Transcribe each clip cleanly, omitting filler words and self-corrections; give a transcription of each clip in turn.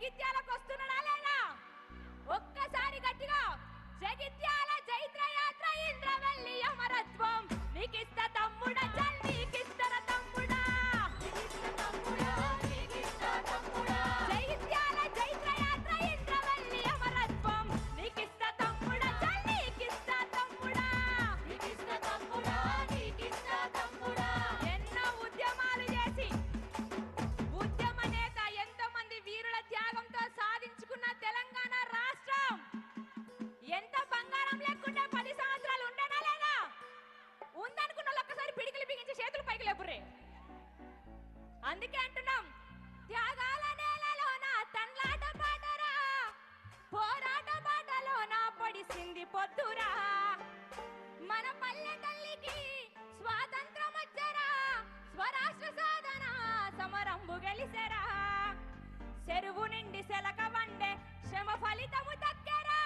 జగిత్యాలకు వస్తున్నాడా లేదా? ఒక్కసారి గట్టిగా జగిత్యాల జైత్రయాత్ర ఇంద్రవల్లి అమరత్వం నీకిస్త తమ్ముడా చల్ నీకిస్తర తమ్ముడా జగిత్యాల జైత్రయాత్ర ఇంద్రవల్లి అమరత్వం నీకిస్త తమ్ముడా చల్ నీకిస్త తమ్ముడా ఎన్నో ఉద్యమాలు చేసి ఉద్యమ నేత ఎంతో మంది వీరుల త్యాగంతో సాధించుకున్న తెలంగాణ రాష్ట్రం ఎంత బంగారం లేకుండా 10 సంవత్సరాలు ఉండనా లేదా? ఉందనుకున్న వాళ్ళు ఒక్కసారి పిడికిలు బిగించి చేతులు పైకి లేపుర్రే. అందుకే అంటున్నాం, త్యాగాల నేలలోన తన్లాట పాటరా, పోరాట బాటలోన పడిసింది పొద్దురా, మన పల్లె తల్లికి స్వాతంత్రం వచ్చరా, స్వరాష్ట్ర సాధన సమరంబు గెలిసెరా, చెరువు నిండి సెలక వండే శ్రమ ఫలితము దక్కరా,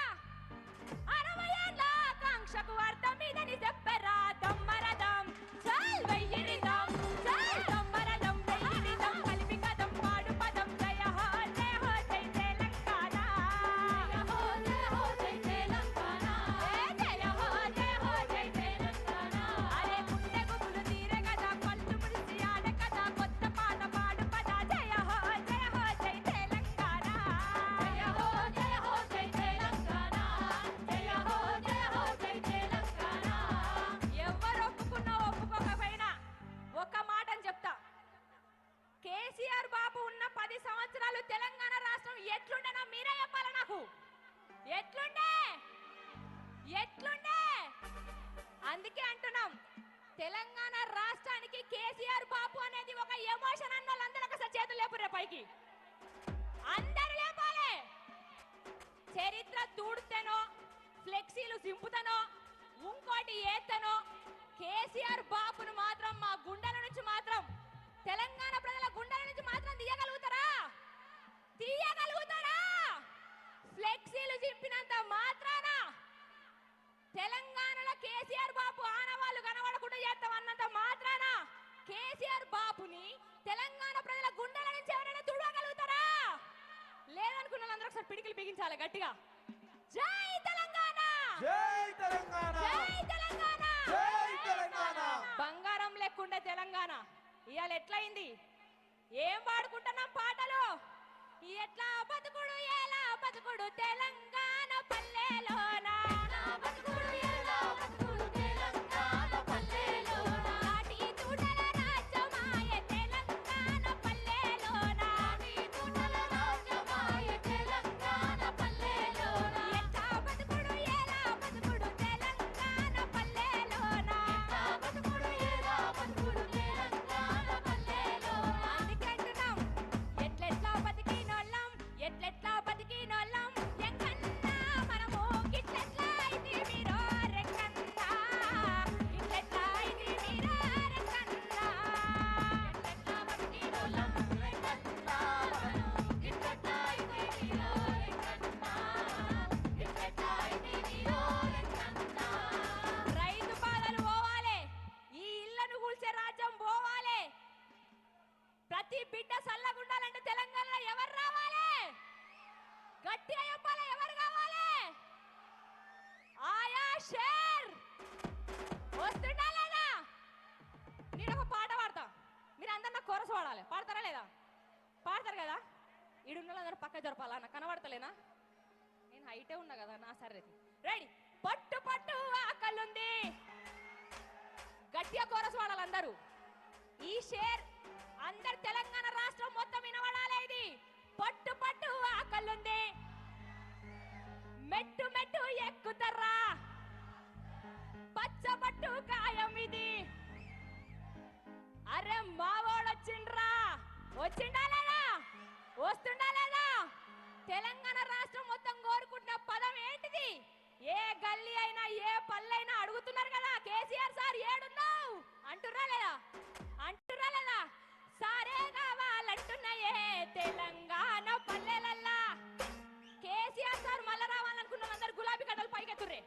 60 ఏళ్ళ ఆకాంక్షకు అర్థం ఇదని చెప్పరా. దమ్మరదం చల్ వెయ్యిరిదం చల్ దమ్మరదం వెయ్యిరిదం కలిపి కదం పాడు పదం జయ హో జయ హో జై తెలంగాణ జయ హో జై తెలంగాణ జయ హో జై తెలంగాణ. అరే గుండె గుబులు తీరే కదా కళ్ళు ముడిసి ఆడే కదా కొత్త పాట పాడు పద జయ హో జై తెలంగాణ జయ హో జై తెలంగాణ జయ హో జై తెలంగాణ. ఎవరు ఒప్పుకున్నా ఒప్పుకోకపోయినా ఒక్క మాటని చెప్తా, కేసీఆర్ బాబు ఉన్న 10 సంవత్సరాలు తెలంగాణ రాష్ట్రం ఎట్లుండేనో మీరే చెప్పాలి నాకు. ఎట్లుండే అందుకే అంటున్నాం, తెలంగాణ రాష్ట్రానికి కేసీఆర్ బాబు అనేది ఒక ఎమోషన్ అన్న వాళ్ళందరూ ఒకసారి చేతులు లేపురే పైకి, అందరూ లేపాలి. చరిత్ర తూడుతేనో ఫ్లెక్సీలు సింపుతనో ఇంకోటి ఏతనో కేసీఆర్ బాబును మాత్రం మా గుండెల నుంచి మాత్రం తెలంగాణ ప్రజల గుండెల నుంచి మాత్రం తీయగలుగుతారా? ఫ్లెక్సీలు చింపినంత మాత్రాన తెలంగాణలో కేసీఆర్ బాబు ఆనవాళ్ళు కనబడకుండా చేస్తాం అన్నంత మాత్రాన కేసీఆర్ బాబుని తెలంగాణ ప్రజల గుండెల నుంచి ఎవరైనా తుడగలుగుతారా? లేదనుకున్న వాళ్ళందరూ ఒకసారి పిడికిలు బిగించాలి గట్టిగా. జై తెలంగాణ జై తెలంగాణ జై తెలంగాణ జై తెలంగాణ. బంగారం లేకుండే తెలంగాణ ఇవాళ ఎట్లయింది? ఏం పాడుకుంటున్నాం పాటలు? ఎట్లా బతుకుడు ఎలా బతుకుడు తెలంగాణ పల్లెలోనా, నాటి తూటల రాజ్యమాయ తెలంగాణ పల్లెలోనా, ఎట్లా బతుకుడు ఎలా బతుకుడు తెలంగాణ పల్లెలోనా. అందుకే అంటున్నాం, ఎట్లెట్లా బతికినోళ్ళం ఎట్లెట్లా బతికినోళ్ళం ఎంకన్నా మనము గిట్లెట్లా అయితే మీరో రెక్కన్నా, గిట్లెట్లా అయితే మీరో రెక్కన్నా, ఎట్లెట్లా బతికినోళ్ళం రెక్కన్నా మనము గిట్లెట్లా అయితే మీరో రెక్కన్నా, గిట్లెట్లా అయితే మీరో రెక్కన్నా. రైతు బాధలు పోవాలి, ఈ ఇళ్లను కూల్చే రాజ్యం పోవాలి, ప్రతి బిడ్డ సల్లగుండాలంటే తెలంగాణలో ఎవరు రావాలి? గట్టిగా చెప్పాలి, ఎవరు కావాలి? ఆయా షేర్ వస్తుందా లేదా? నేను ఒక పాట పాడతా, మీరు అందరు నాకు కోరస్ పాడాలి. పాడతారా లేదా? పాడతారు కదా? ఈడున్న అందరూ పక్క జరపాలా? నాకు కనబడతలేనా? నేను హైటే ఉన్నా కదా నా సరే. రెడీ? పట్టు పట్టు ఆకలుంది, గట్టిగా కోరస్ పాడాలి అందరూ. ఈ షేర్ అందరు తెలంగాణ రాష్ట్రం మొత్తం వినబడాలి. ఇది పట్టు పట్టు ఆకలుంది, మెట్టు మెట్టు ఎక్కుతర్రా, పచ్చబట్టు కాయం ఇది. అరే మావోడొచ్చిండ్రా, వచ్చిండా లేదా? వస్తుండా లేదా? తెలంగాణ రాష్ట్రం మొత్తం కోరుకుంటున్న పదం ఏంటిది? ఏ గల్లీ అయినా ఏ పల్లెైనా అడుగుతున్నారు కదా, కేసీఆర్ సార్ ఏడున్నావు అంటున్నా లేదా? సారే కావాలంటున్నాయే తెలంగాణ పల్లెలల్లా. కేసీఆర్ సార్ మళ్ళా రావాలనుకున్న అందరు గులాబీ కండలు పైకెత్తుర్రే.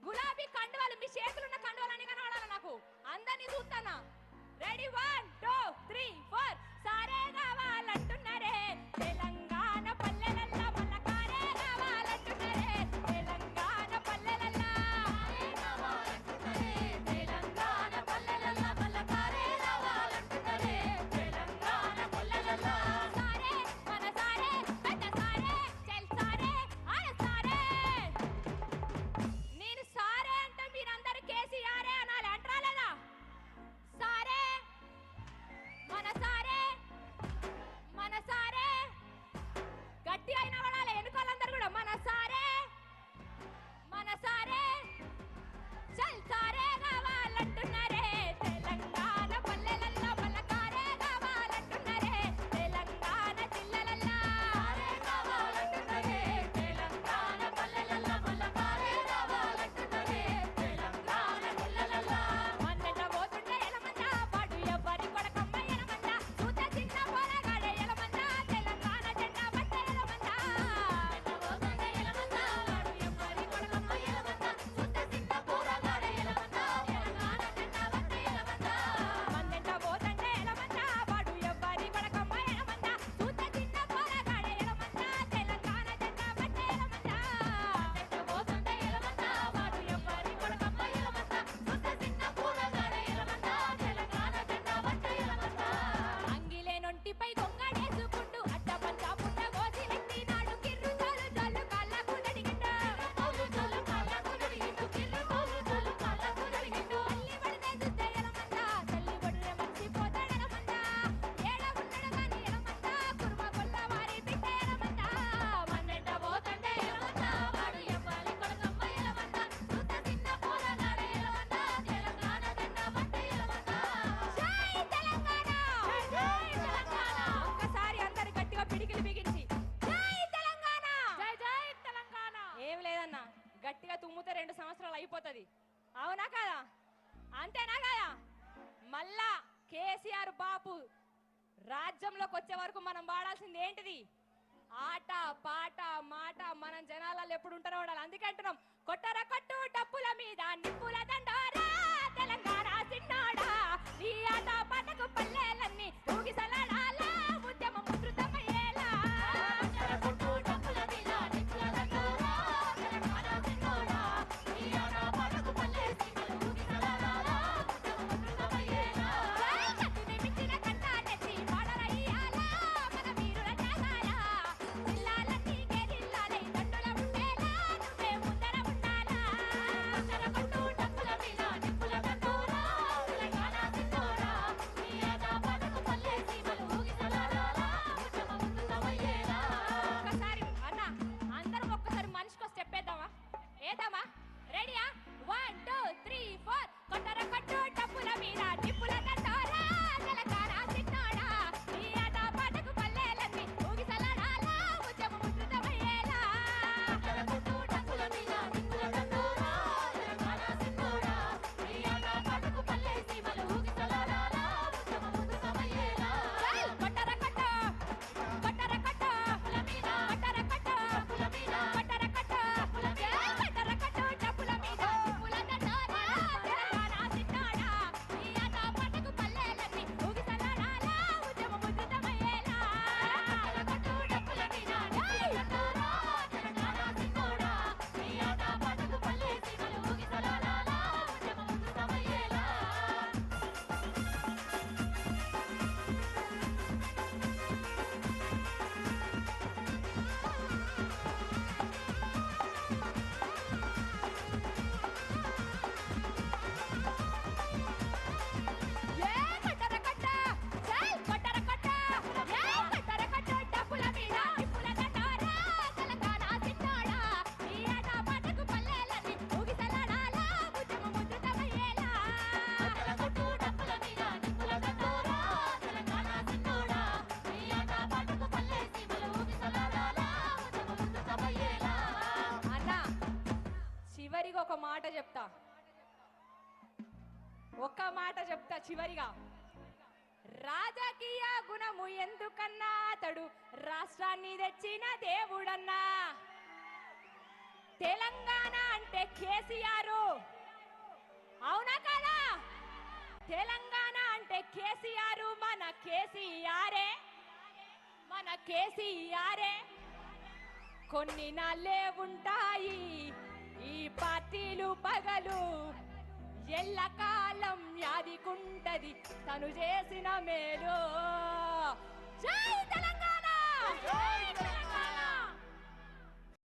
గులాబీ కండువాలు మీ చేతులున్న కండువాలని కనబడాలి నాకు. అందరినీ చూస్తానా? రెడీ 1 2 3 4 సారే కావాలంటున్నారే తెలంగాణ పల్లె గట్టిగా తుమ్మితే 2 సంవత్సరాలు అయిపోతుంది. అవునా కదా? అంతేనా కదా? మళ్ళా కేసీఆర్ బాపు రాజ్యంలోకి వచ్చే వరకు మనం వాడాల్సింది ఏంటిది? ఆట పాట మాట. మనం జనాలలో ఎప్పుడు ఉంటారో ఉండాలి. అందుకే అంటున్నాం, కొట్టర కొట్టు డప్పుల మీద నిప్పుల దండోరా తెలంగాణ సిన్నోడా, నీ ఆట పాటకు పల్లెలన్నీ ఊగిసలాడాలా, ఉద్యమం ఉధృతమయ్యేలా. కొట్టర కొట్టు డప్పుల మీద నిప్పుల దండోరా తెలంగాణ సిన్నోడా, నీ ఆట పాటకు పల్లెలన్నీ ఊగిసలాడాలా, ఉద్యమం ఉధృతమయ్యేలా. కత్తిని మించిన కంటాలెత్తి పాడరయ్యాలా, మన వీరుల త్యాగాల జిల్లాలన్నీ గెలిల్లాలై దండుల ఉండేలా, నువ్వే ముందర ఉండాలా. కొట్టర కొట్టు డప్పుల మీద నిప్పుల దండోరా తెలంగాణ సిన్నోడా, నీ ఆట పాటకు పల్లె సీమలు ఊగిసలాడాలా, ఉద్యమం ఉధృతమయ్యేలా. ఒక్కసారి అన్న అందరం ఒక్కసారి మనిషికో స్టెప్ వేద్దామా? ఏద్దామా? రెడీయా? 1 2 3 4. కొట్టర కొట్టు డప్పుల మీద నిప్పుల దండోరా తెలంగాణ సిన్నోడా, నీ ఆట పాటకు పల్లెలన్నీ ఊగిసలాడాలా, ఉద్యమం ఉధృతమయ్యేలా. కొట్టర కొట్టు డప్పుల మీద నిప్పుల దండోరా తెలంగాణ సిన్నోడా, నీ ఆట పాటకు పల్లె సీమలు ఊగిసలాడాలా, ఉద్యమం ఉధృతమయ్యేలా. కొట్టర కొట్టు కొట్టర కొట్టు డప్పుల మీద కొట్టర కొట్టు డప్పుల మీద కొట్టర కొట్టు డప్పుల మీద కొట్టర కొట్టు డప్పుల మీద నిప్పుల దండోరా తెలంగాణ సిన్నోడా, నీ ఆట పాటకు పల్లెలన్నీ ఊగిసలాడాలా, ఉద్యమం ఉధృతమయ్యేలా. కొట్టర కొట్టు డప్పుల మీద నిప్పుల దండోరా తెలంగాణ సిన్నోడా, నీ ఆట పాటకు పల్లె సీమలు ఊగిసలాడాలా, ఉద్యమం ఉధృతమయ్యేలా. ఏ కొట్టర కొట్ట జై కొట్టర కొట్ట ఏ కొట్టర కొట్ట డప్పుల మీద నిప్పుల దండోరా తెలంగాణ సిన్నోడా, నీ ఆట పాటకు పల్లెలన్నీ ఊగిసలాడాలా, ఉద్యమం ఉధృతమయ్యేలా. కొట్టర కొట్టు డప్పుల మీద నిప్పుల దండోరా తెలంగాణ సిన్నోడా, నీ ఆట పాటకు పల్లె సీమలు ఊగిసలాడాలా, ఉద్యమం ఉధృతమయ్యేలా. అన్న చివరిగా ఒక మాట చెప్తా, ఒక్క మాట చెప్తా చివరిగా. రాజకీయ గుణము ఎందుకన్నా అతడు రాష్ట్రాన్ని తెచ్చిన దేవుడన్నా. తెలంగాణ అంటే కేసీఆర్, అవునా కదా? తెలంగాణ అంటే కేసీఆర్, మన కేసీఆరే, మన కేసీఆరే. కొన్ని నాళ్ళే ఉంటాయి ఈ పార్టీలు పగలు, ఎల్లకాలం యాదికుంటది తను చేసిన మేలు. జై తెలంగాణ! జై